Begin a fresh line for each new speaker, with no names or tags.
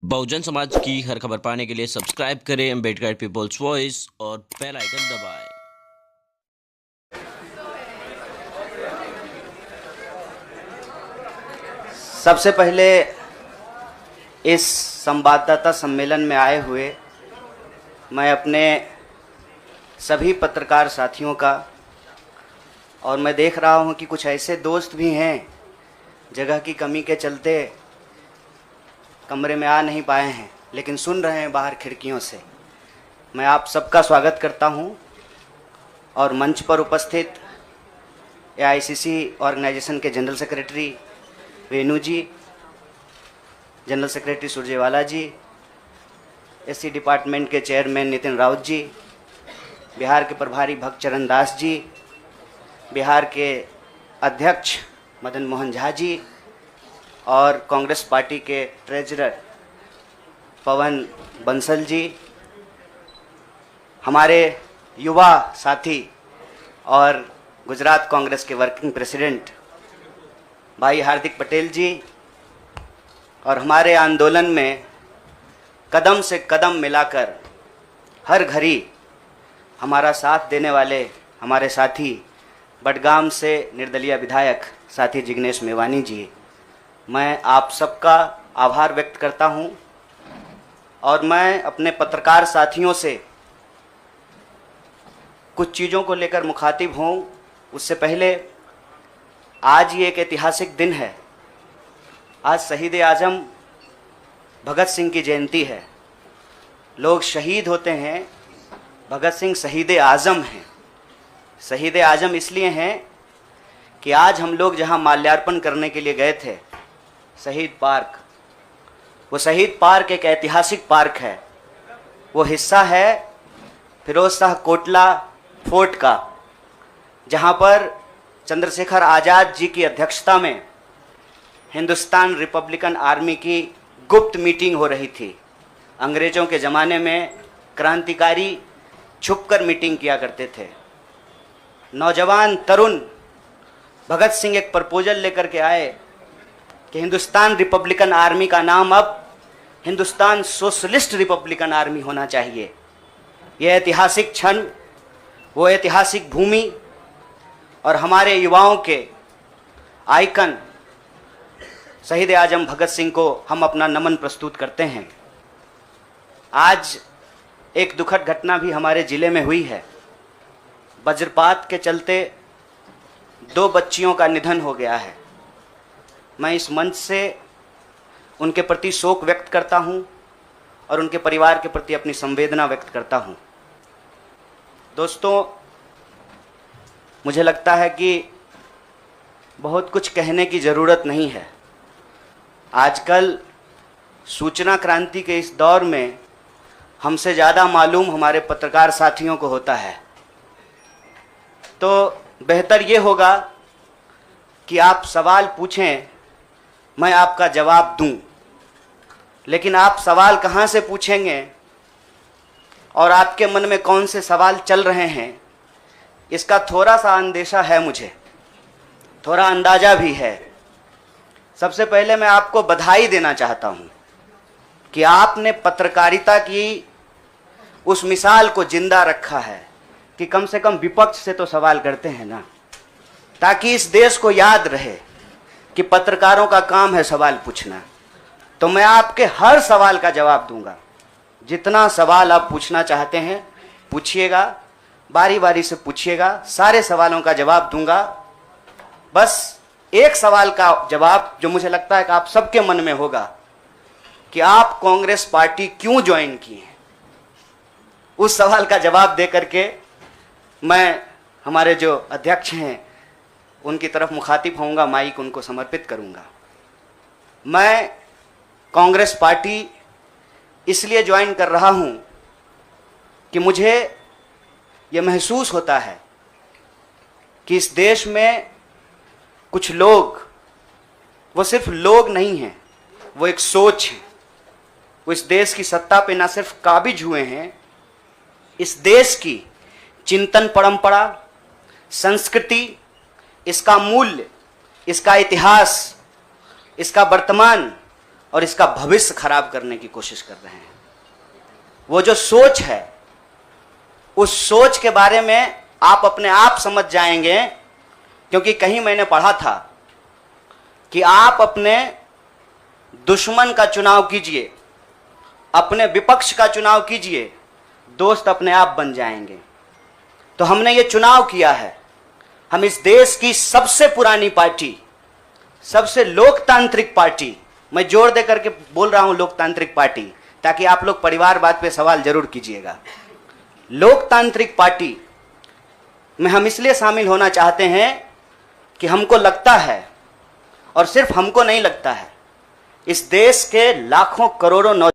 बहुजन समाज की हर खबर पाने के लिए सब्सक्राइब करें अम्बेडकर पीपल्स वॉइस और बेल आइकन दबाएं।
सबसे पहले इस संवाददाता सम्मेलन में आए हुए मैं अपने सभी पत्रकार साथियों का, और मैं देख रहा हूं कि कुछ ऐसे दोस्त भी हैं जगह की कमी के चलते कमरे में आ नहीं पाए हैं लेकिन सुन रहे हैं बाहर खिड़कियों से। मैं आप सबका स्वागत करता हूं और मंच पर उपस्थित एआईसीसी ऑर्गेनाइजेशन के जनरल सेक्रेटरी वेणु जी, जनरल सेक्रेटरी सुरजेवाला जी, एससी डिपार्टमेंट के चेयरमैन नितिन राउत जी, बिहार के प्रभारी भक्तचरण दास जी, बिहार के अध्यक्ष मदन मोहन झा जी और कांग्रेस पार्टी के ट्रेजरर पवन बंसल जी, हमारे युवा साथी और गुजरात कांग्रेस के वर्किंग प्रेसिडेंट भाई हार्दिक पटेल जी, और हमारे आंदोलन में कदम से कदम मिलाकर हर घड़ी हमारा साथ देने वाले हमारे साथी बडगाम से निर्दलीय विधायक साथी जिग्नेश मेवानी जी, मैं आप सबका आभार व्यक्त करता हूं। और मैं अपने पत्रकार साथियों से कुछ चीज़ों को लेकर मुखातिब हूं। उससे पहले आज ये एक ऐतिहासिक दिन है। आज शहीद आजम भगत सिंह की जयंती है। लोग शहीद होते हैं, भगत सिंह शहीद आजम हैं। शहीद आजम इसलिए हैं कि आज हम लोग जहां माल्यार्पण करने के लिए गए थे, शहीद पार्क, वो शहीद पार्क एक ऐतिहासिक पार्क है। वो हिस्सा है फिरोज शाह कोटला फोर्ट का, जहां पर चंद्रशेखर आज़ाद जी की अध्यक्षता में हिंदुस्तान रिपब्लिकन आर्मी की गुप्त मीटिंग हो रही थी। अंग्रेज़ों के ज़माने में क्रांतिकारी छुपकर मीटिंग किया करते थे। नौजवान तरुण भगत सिंह एक प्रपोजल लेकर के आए कि हिंदुस्तान रिपब्लिकन आर्मी का नाम अब हिंदुस्तान सोशलिस्ट रिपब्लिकन आर्मी होना चाहिए। यह ऐतिहासिक क्षण, वो ऐतिहासिक भूमि और हमारे युवाओं के आइकन शहीद आजम भगत सिंह को हम अपना नमन प्रस्तुत करते हैं। आज एक दुखद घटना भी हमारे ज़िले में हुई है। वज्रपात के चलते 2 बच्चियों का निधन हो गया है। मैं इस मंच से उनके प्रति शोक व्यक्त करता हूं और उनके परिवार के प्रति अपनी संवेदना व्यक्त करता हूं। दोस्तों, मुझे लगता है कि बहुत कुछ कहने की ज़रूरत नहीं है। आजकल सूचना क्रांति के इस दौर में हमसे ज़्यादा मालूम हमारे पत्रकार साथियों को होता है। तो बेहतर ये होगा कि आप सवाल पूछें, मैं आपका जवाब दूं। लेकिन आप सवाल कहाँ से पूछेंगे और आपके मन में कौन से सवाल चल रहे हैं, इसका थोड़ा सा अंदेशा है, मुझे थोड़ा अंदाज़ा भी है। सबसे पहले मैं आपको बधाई देना चाहता हूं कि आपने पत्रकारिता की उस मिसाल को जिंदा रखा है कि कम से कम विपक्ष से तो सवाल करते हैं ना, ताकि इस देश को याद रहे कि पत्रकारों का काम है सवाल पूछना। तो मैं आपके हर सवाल का जवाब दूंगा। जितना सवाल आप पूछना चाहते हैं पूछिएगा, बारी बारी से पूछिएगा, सारे सवालों का जवाब दूंगा। बस एक सवाल का जवाब जो मुझे लगता है कि आप सबके मन में होगा कि आप कांग्रेस पार्टी क्यों ज्वाइन किए हैं, उस सवाल का जवाब दे करके मैं हमारे जो अध्यक्ष हैं उनकी तरफ मुखातिब होऊंगा, माइक उनको समर्पित करूंगा। मैं कांग्रेस पार्टी इसलिए ज्वाइन कर रहा हूं कि मुझे यह महसूस होता है कि इस देश में कुछ लोग, वो सिर्फ लोग नहीं हैं, वो एक सोच है। वो इस देश की सत्ता पे ना सिर्फ काबिज हुए हैं, इस देश की चिंतन परंपरा, संस्कृति, इसका मूल्य, इसका इतिहास, इसका वर्तमान और इसका भविष्य खराब करने की कोशिश कर रहे हैं। वो जो सोच है, उस सोच के बारे में आप अपने आप समझ जाएंगे, क्योंकि कहीं मैंने पढ़ा था कि आप अपने दुश्मन का चुनाव कीजिए, अपने विपक्ष का चुनाव कीजिए, दोस्त अपने आप बन जाएंगे। तो हमने ये चुनाव किया है। हम इस देश की सबसे पुरानी पार्टी, सबसे लोकतांत्रिक पार्टी, मैं जोर दे करके बोल रहा हूं लोकतांत्रिक पार्टी, ताकि आप लोग परिवारवाद पे सवाल जरूर कीजिएगा। लोकतांत्रिक पार्टी में हम इसलिए शामिल होना चाहते हैं कि हमको लगता है, और सिर्फ हमको नहीं लगता है, इस देश के लाखों करोड़ों